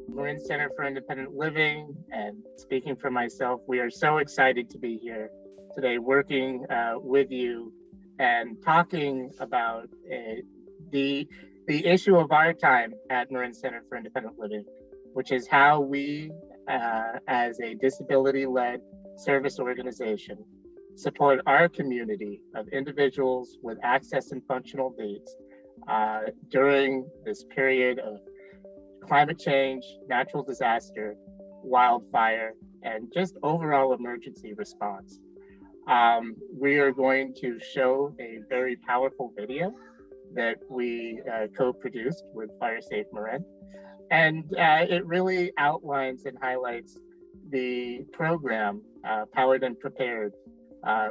Marin Center for Independent Living, and speaking for myself, we are so excited to be here today working with you and talking about the issue of our time at Marin Center for Independent Living, which is how we, as a disability-led service organization, support our community of individuals with access and functional needs during this period of climate change, natural disaster, wildfire, and just overall emergency response. We are going to show a very powerful video that we co-produced with Fire Safe Marin. And it really outlines and highlights the program, Powered and Prepared,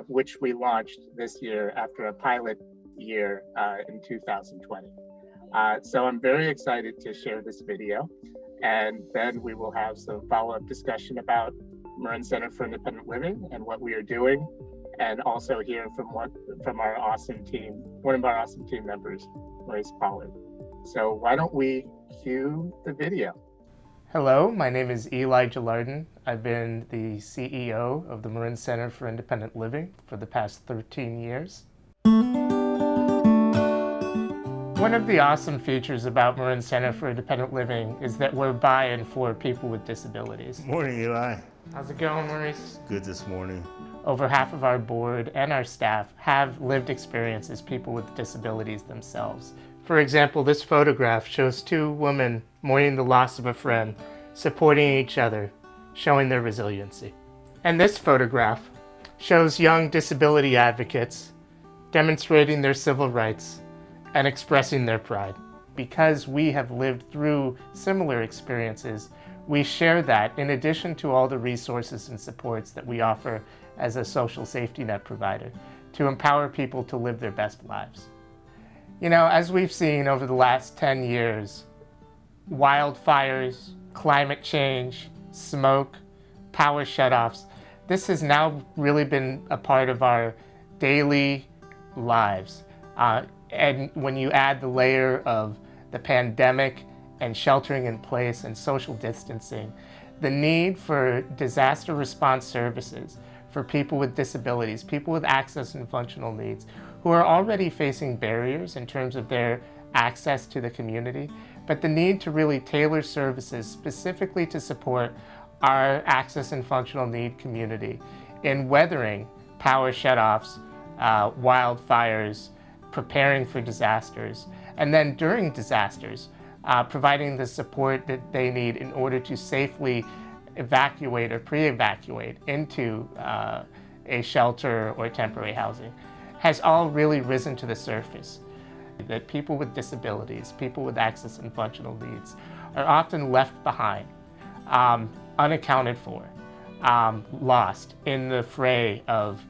which we launched this year after a pilot year in 2020. So I'm very excited to share this video, and then we will have some follow-up discussion about Marin Center for Independent Living and what we are doing, and also hear from our awesome team, one of our awesome team members, Maurice Pollard. So why don't we cue the video? Hello, my name is Eli Gillarden. I've been the CEO of the Marin Center for Independent Living for the past 13 years. One of the awesome features about Marin Center for Independent Living is that we're by and for people with disabilities. Morning, Eli. How's it going, Maurice? Good this morning. Over half of our board and our staff have lived experience as people with disabilities themselves. For example, this photograph shows two women mourning the loss of a friend, supporting each other, showing their resiliency. And this photograph shows young disability advocates demonstrating their civil rights and expressing their pride. Because we have lived through similar experiences, we share that in addition to all the resources and supports that we offer as a social safety net provider to empower people to live their best lives. You know, as we've seen over the last 10 years, wildfires, climate change, smoke, power shutoffs, this has now really been a part of our daily lives. And when you add the layer of the pandemic and sheltering in place and social distancing, the need for disaster response services for people with disabilities, people with access and functional needs, who are already facing barriers in terms of their access to the community, but the need to really tailor services specifically to support our access and functional need community in weathering power shutoffs, wildfires, preparing for disasters, and then during disasters, providing the support that they need in order to safely evacuate or pre-evacuate into a shelter or temporary housing, has all really risen to the surface. That people with disabilities, people with access and functional needs, are often left behind, unaccounted for, lost in the fray of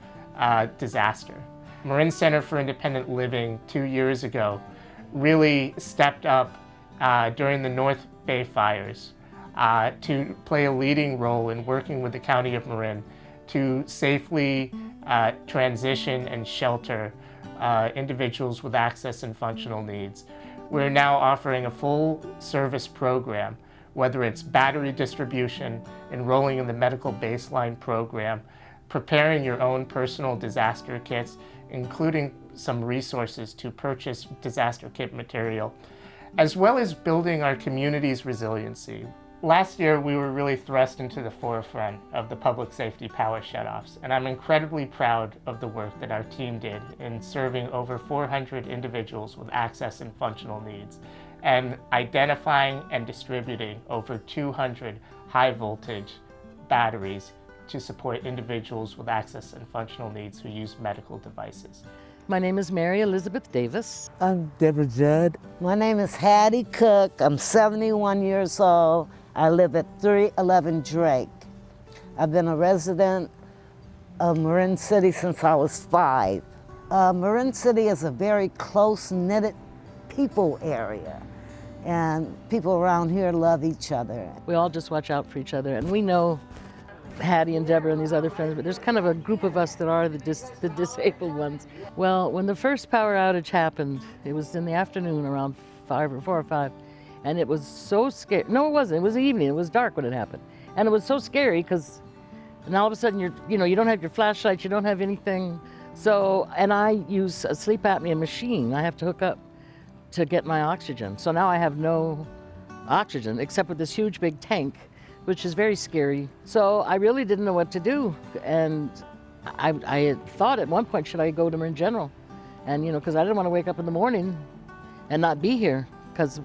disaster. Marin Center for Independent Living 2 years ago really stepped up during the North Bay fires to play a leading role in working with the County of Marin to safely transition and shelter individuals with access and functional needs. We're now offering a full service program, whether it's battery distribution, enrolling in the medical baseline program, preparing your own personal disaster kits, including some resources to purchase disaster kit material, as well as building our community's resiliency. Last year, we were really thrust into the forefront of the public safety power shutoffs, and I'm incredibly proud of the work that our team did in serving over 400 individuals with access and functional needs, and identifying and distributing over 200 high voltage batteries to support individuals with access and functional needs who use medical devices. My name is Mary Elizabeth Davis. I'm Debra Judd. My name is Hattie Cook. I'm 71 years old. I live at 311 Drake. I've been a resident of Marin City since I was 5. Marin City is a very close-knit people area, and people around here love each other. We all just watch out for each other, and we know Hattie and Debra and these other friends, but there's kind of a group of us that are the disabled ones. Well, when the first power outage happened, it was in the afternoon around 4 or 5, and it was so scary. No, it wasn't. It was the evening. It was dark when it happened, and it was so scary because, and all of a sudden you don't have your flashlights, you don't have anything. So, and I use a sleep apnea machine. I have to hook up to get my oxygen. So now I have no oxygen except with this huge big tank, which is very scary. So I really didn't know what to do. And I had thought at one point, should I go to Marin General? And, because I didn't want to wake up in the morning and not be here, because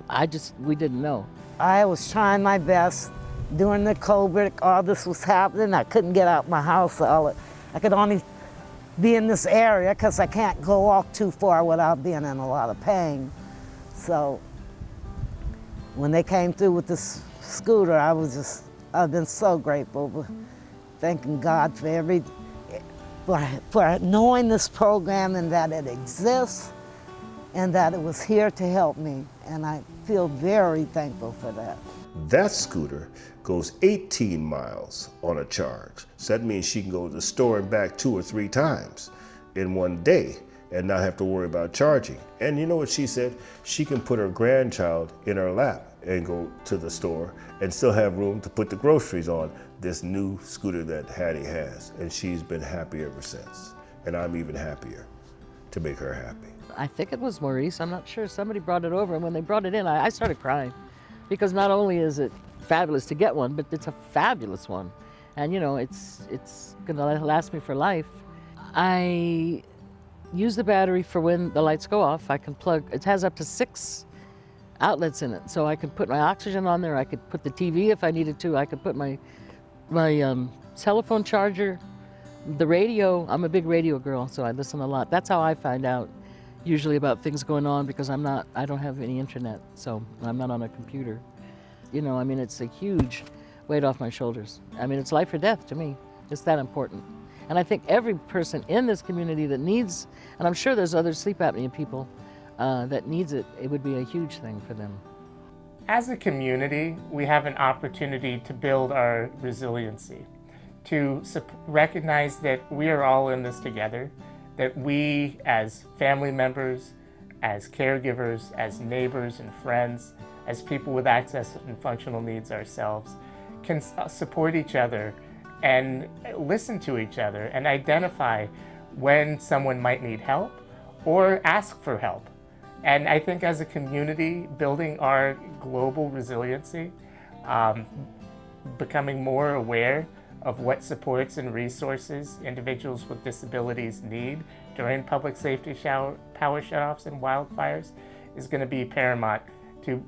we didn't know. I was trying my best. During the COVID, all this was happening. I couldn't get out my house. I could only be in this area because I can't go walk too far without being in a lot of pain. So when they came through with this scooter, I've been so grateful, thanking God for knowing this program and that it exists and that it was here to help me. And I feel very thankful for that. That scooter goes 18 miles on a charge. So that means she can go to the store and back 2 or 3 times in one day and not have to worry about charging. And you know what she said? She can put her grandchild in her lap and go to the store and still have room to put the groceries on this new scooter that Hattie has. And she's been happy ever since. And I'm even happier to make her happy. I think it was Maurice, I'm not sure. Somebody brought it over, and when they brought it in, I started crying. Because not only is it fabulous to get one, but it's a fabulous one. And it's gonna last me for life. I use the battery for when the lights go off. I can plug, it has up to 6 outlets in it. So I can put my oxygen on there, I could put the TV if I needed to, I could put my telephone charger, the radio. I'm a big radio girl, so I listen a lot. That's how I find out usually about things going on, because I don't have any internet, so I'm not on a computer. It's a huge weight off my shoulders. It's life or death to me. It's that important. And I think every person in this community that needs, and I'm sure there's other sleep apnea people that needs it, it would be a huge thing for them. As a community, we have an opportunity to build our resiliency, to recognize that we are all in this together, that we as family members, as caregivers, as neighbors and friends, as people with access and functional needs ourselves, can support each other and listen to each other and identify when someone might need help or ask for help. And I think as a community, building our global resiliency, becoming more aware of what supports and resources individuals with disabilities need during public safety power shutoffs and wildfires is going to be paramount to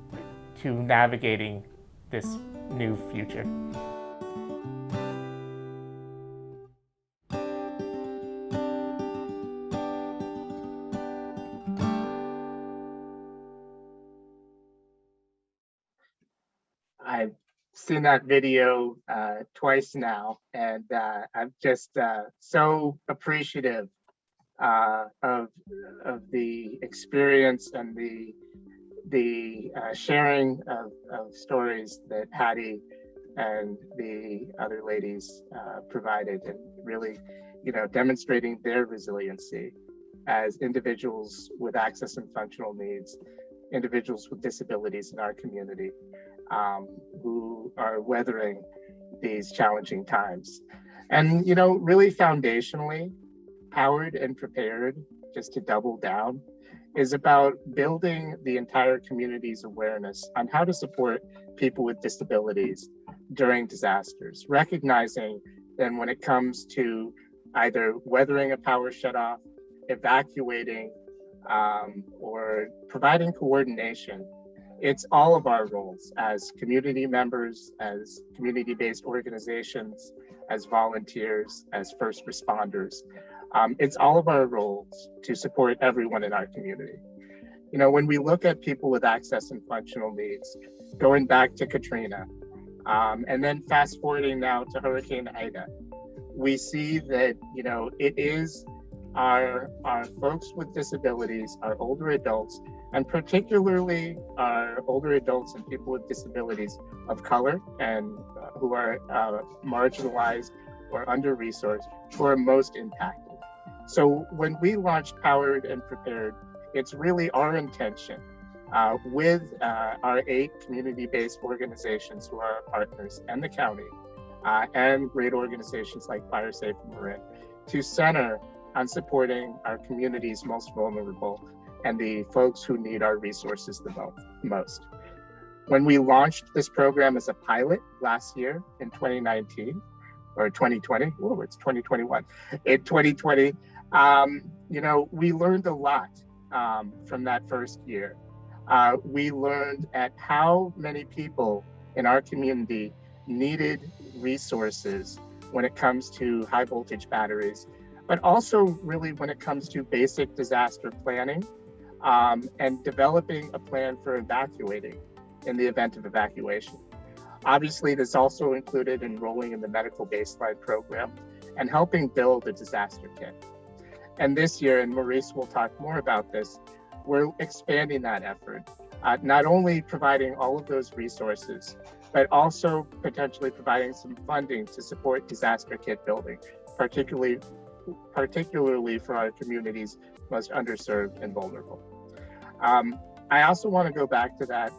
navigating this new future. I've seen that video twice now, and I'm just so appreciative of the experience and the sharing of stories that Hattie and the other ladies provided, and really, demonstrating their resiliency as individuals with access and functional needs, individuals with disabilities in our community, who are weathering these challenging times. And, really foundationally, Powered and Prepared, just to double down, is about building the entire community's awareness on how to support people with disabilities during disasters, recognizing then when it comes to either weathering a power shutoff, evacuating, or providing coordination, it's all of our roles as community members, as community-based organizations, as volunteers, as first responders. It's all of our roles to support everyone in our community. When we look at people with access and functional needs, going back to Katrina, and then fast forwarding now to Hurricane Ida, we see that, it is are folks with disabilities, our older adults, and particularly our older adults and people with disabilities of color and who are marginalized or under-resourced, who are most impacted. So when we launched Powered and Prepared, it's really our intention with our 8 community-based organizations who are our partners and the county and great organizations like Fire Safe and Marin to center on supporting our community's most vulnerable and the folks who need our resources the most. When we launched this program as a pilot last year in 2019 or 2020, oh, it's 2021. In 2020, we learned a lot from that first year. We learned at how many people in our community needed resources when it comes to high voltage batteries, but also really when it comes to basic disaster planning and developing a plan for evacuating in the event of evacuation. Obviously, this also included enrolling in the medical baseline program and helping build a disaster kit. And this year, and Maurice will talk more about this, we're expanding that effort, not only providing all of those resources, but also potentially providing some funding to support disaster kit building, particularly for our communities most underserved and vulnerable. I also want to go back to that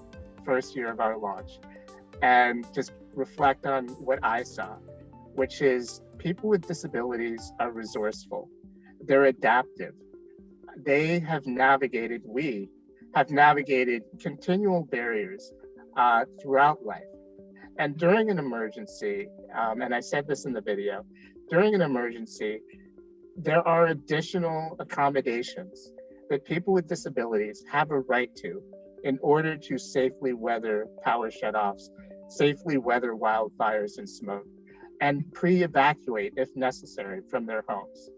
first year of our launch and just reflect on what I saw, which is people with disabilities are resourceful. They're adaptive. We have navigated continual barriers throughout life. And during an emergency, and I said this in the video, during an emergency, there are additional accommodations that people with disabilities have a right to in order to safely weather power shutoffs, safely weather wildfires and smoke, and pre-evacuate if necessary from their homes.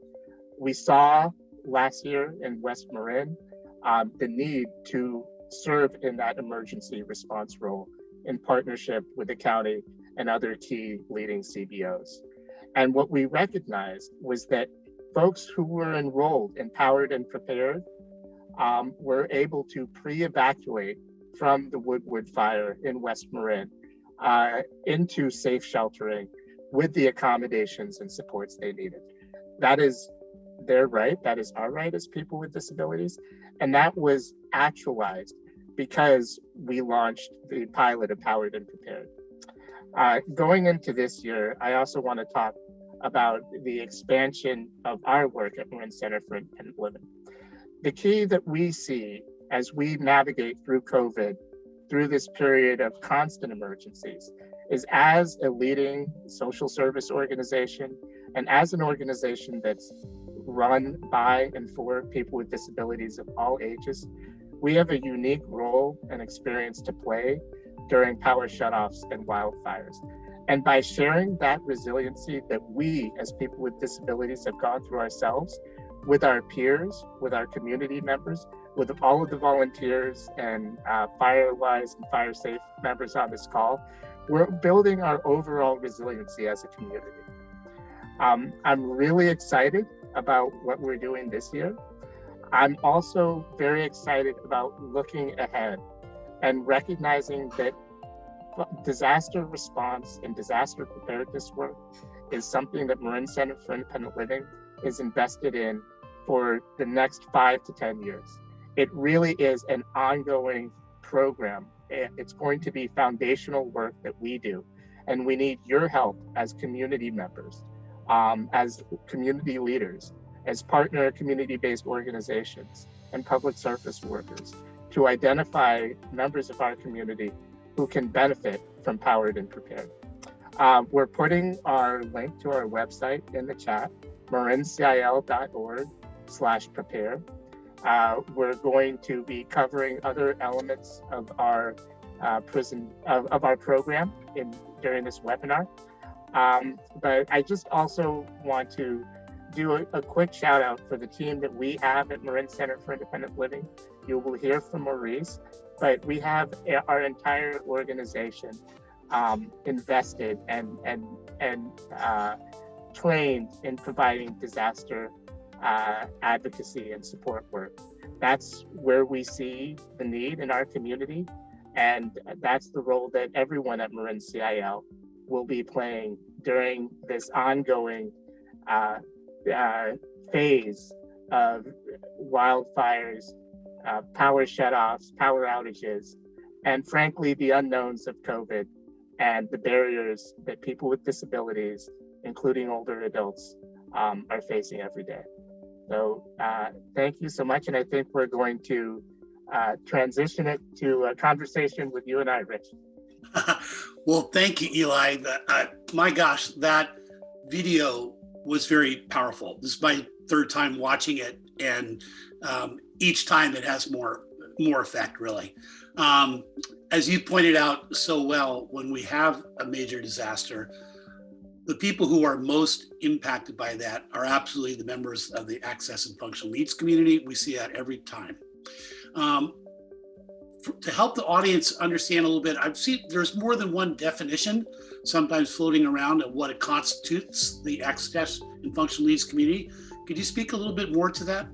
We saw last year in West Marin the need to serve in that emergency response role in partnership with the county and other key leading CBOs. And what we recognized was that folks who were enrolled in Powered and Prepared were able to pre-evacuate from the Woodward fire in West Marin into safe sheltering with the accommodations and supports they needed. That is their right, that is our right as people with disabilities, and that was actualized because we launched the pilot of Powered and Prepared. Going into this year, I also want to talk about the expansion of our work at Marin Center for Independent Living. The key that we see as we navigate through COVID, through this period of constant emergencies, is as a leading social service organization and as an organization that's run by and for people with disabilities of all ages, we have a unique role and experience to play during power shutoffs and wildfires. And by sharing that resiliency that we as people with disabilities have gone through ourselves, with our peers, with our community members, with all of the volunteers and FireWise and Fire Safe members on this call, we're building our overall resiliency as a community. I'm really excited about what we're doing this year. I'm also very excited about looking ahead and recognizing that disaster response and disaster preparedness work is something that Marin Center for Independent Living is invested in for the next 5 to 10 years. It really is an ongoing program. It's going to be foundational work that we do, and we need your help as community members, as community leaders, as partner community-based organizations and public service workers to identify members of our community who can benefit from Powered and Prepared. We're putting our link to our website in the chat, marincil.org/prepare. We're going to be covering other elements of our program during this webinar. But I just also want to do a quick shout out for the team that we have at Marin Center for Independent Living. You will hear from Maurice, but we have our entire organization invested and trained in providing disaster advocacy and support work. That's where we see the need in our community, and that's the role that everyone at Marin CIL will be playing during this ongoing phase of wildfires, power shutoffs, power outages, and frankly, the unknowns of COVID and the barriers that people with disabilities, including older adults, are facing every day. So thank you so much. And I think we're going to transition it to a conversation with you and I, Rich. Well, thank you, Eli. My gosh, that video was very powerful. This is my third time watching it, and each time it has more effect, really. As you pointed out so well, when we have a major disaster, the people who are most impacted by that are absolutely the members of the access and functional needs community. We see that every time. To help the audience understand a little bit, I've seen there's more than one definition sometimes floating around of what it constitutes, the access and functional needs community. Could you speak a little bit more to that?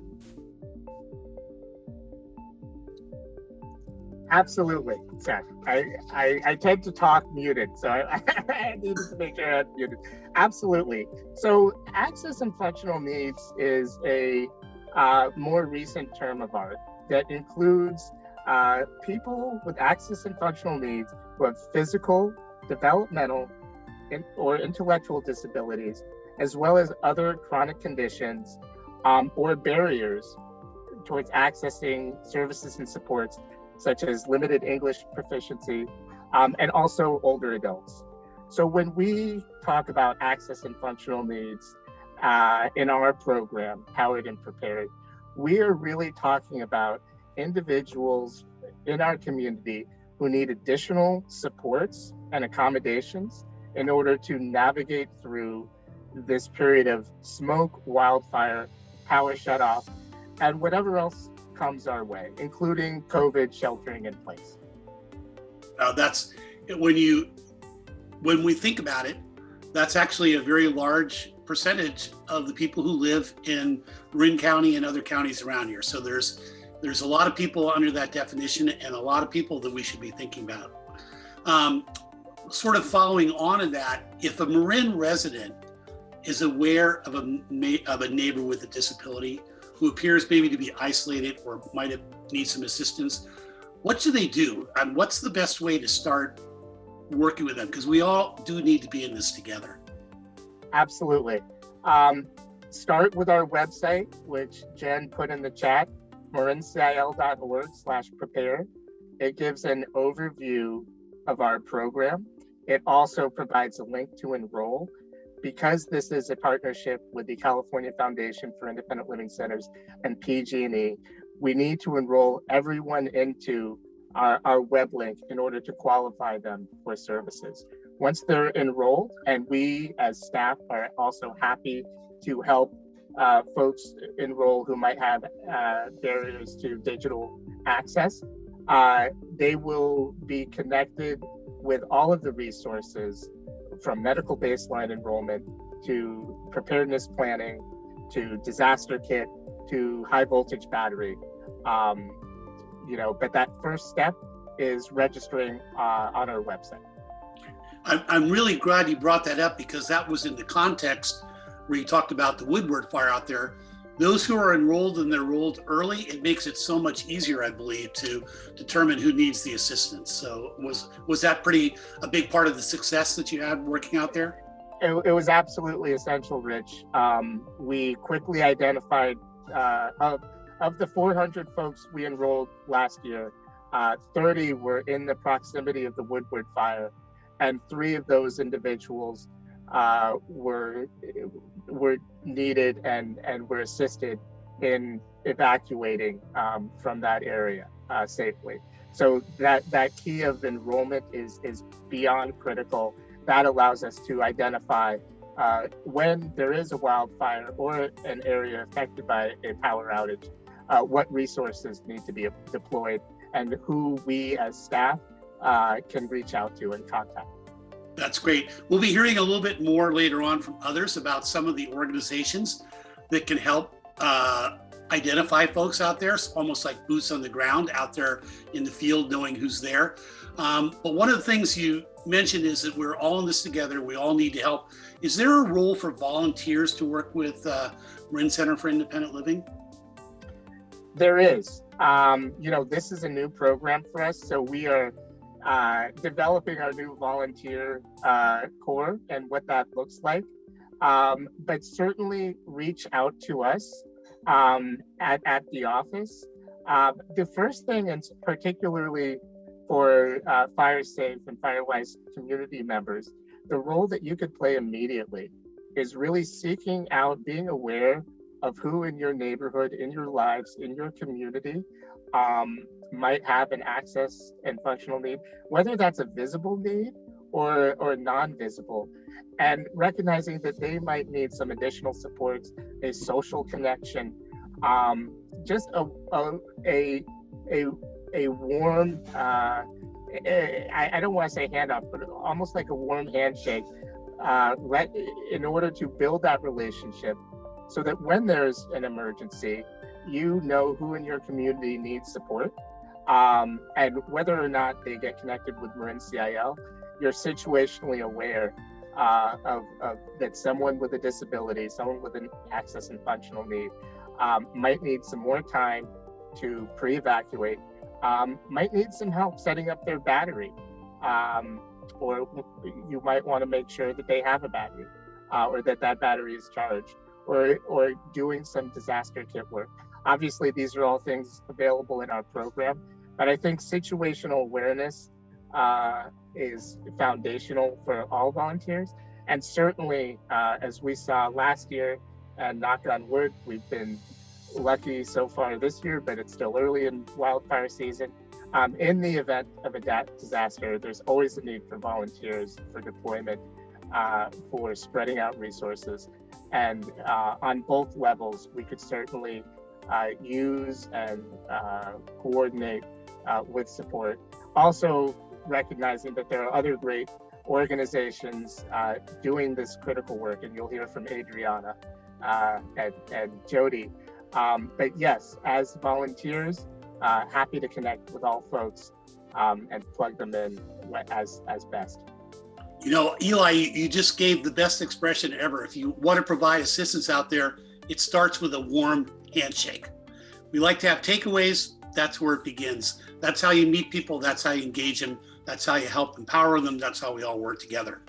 Absolutely, Seth. I tend to talk muted, so I needed to make sure I had muted. Absolutely. So access and functional needs is a more recent term of art that includes people with access and functional needs who have physical, developmental, or intellectual disabilities, as well as other chronic conditions or barriers towards accessing services and supports such as limited English proficiency, and also older adults. So when we talk about access and functional needs in our program, Powered and Prepared, we are really talking about individuals in our community who need additional supports and accommodations in order to navigate through this period of smoke, wildfire, power shutoff, and whatever else comes our way, including COVID sheltering in place. That's when we think about it, that's actually a very large percentage of the people who live in Marin County and other counties around here. So there's a lot of people under that definition, and a lot of people that we should be thinking about. Sort of following on in that, if a Marin resident is aware of a neighbor with a disability who appears maybe to be isolated or might need some assistance, what should they do? And what's the best way to start working with them? Because we all do need to be in this together. Absolutely. Start with our website, which Jen put in the chat, marincil.org/prepare. It gives an overview of our program. It also provides a link to enroll. Because this is a partnership with the California Foundation for Independent Living Centers and PG&E, we need to enroll everyone into our web link in order to qualify them for services. Once they're enrolled, and we as staff are also happy to help folks enroll who might have barriers to digital access, they will be connected with all of the resources from medical baseline enrollment to preparedness planning, to disaster kit, to high voltage battery. But that first step is registering on our website. I'm really glad you brought that up, because that was in the context where you talked about the Woodward fire out there. Those who are enrolled and they're enrolled early, it makes it so much easier, I believe, to determine who needs the assistance. So was that a big part of the success that you had working out there? It was absolutely essential, Rich. We quickly identified of the 400 folks we enrolled last year, 30 were in the proximity of the Woodward fire, and 3 of those individuals were needed and were assisted in evacuating from that area safely. So that key of enrollment is beyond critical. That allows us to identify when there is a wildfire or an area affected by a power outage, what resources need to be deployed and who we as staff can reach out to and contact. That's great. We'll be hearing a little bit more later on from others about some of the organizations that can help identify folks out there, almost like boots on the ground out there in the field, knowing who's there. But one of the things you mentioned is that we're all in this together. We all need to help. Is there a role for volunteers to work with Marin Center for Independent Living? There is. This is a new program for us, so we are developing our new volunteer core and what that looks like. But certainly reach out to us at the office. The first thing, and particularly for Fire Safe and FireWise community members, the role that you could play immediately is really seeking out, being aware of who in your neighborhood, in your lives, in your community might have an access and functional need, whether that's a visible need or non-visible, and recognizing that they might need some additional supports, a social connection, just a warm, I don't want to say hand up, but almost like a warm handshake, in order to build that relationship, so that when there's an emergency, you know who in your community needs support, and whether or not they get connected with Marin CIL, you're situationally aware of that someone with a disability, someone with an access and functional need, might need some more time to pre-evacuate, might need some help setting up their battery, or you might want to make sure that they have a battery, or that battery is charged, or doing some disaster kit work. Obviously, these are all things available in our program, but I think situational awareness is foundational for all volunteers. And certainly, as we saw last year, and knock on wood, we've been lucky so far this year, but it's still early in wildfire season. In the event of a disaster, there's always a need for volunteers for deployment, for spreading out resources. And on both levels, we could certainly use and coordinate with support. Also recognizing that there are other great organizations doing this critical work, and you'll hear from Adrianna and Jody. But yes, as volunteers, happy to connect with all folks and plug them in as best. You know, Eli, you just gave the best expression ever. If you want to provide assistance out there, it starts with a warm handshake. We like to have takeaways. That's where it begins. That's how you meet people. That's how you engage them. That's how you help empower them. That's how we all work together.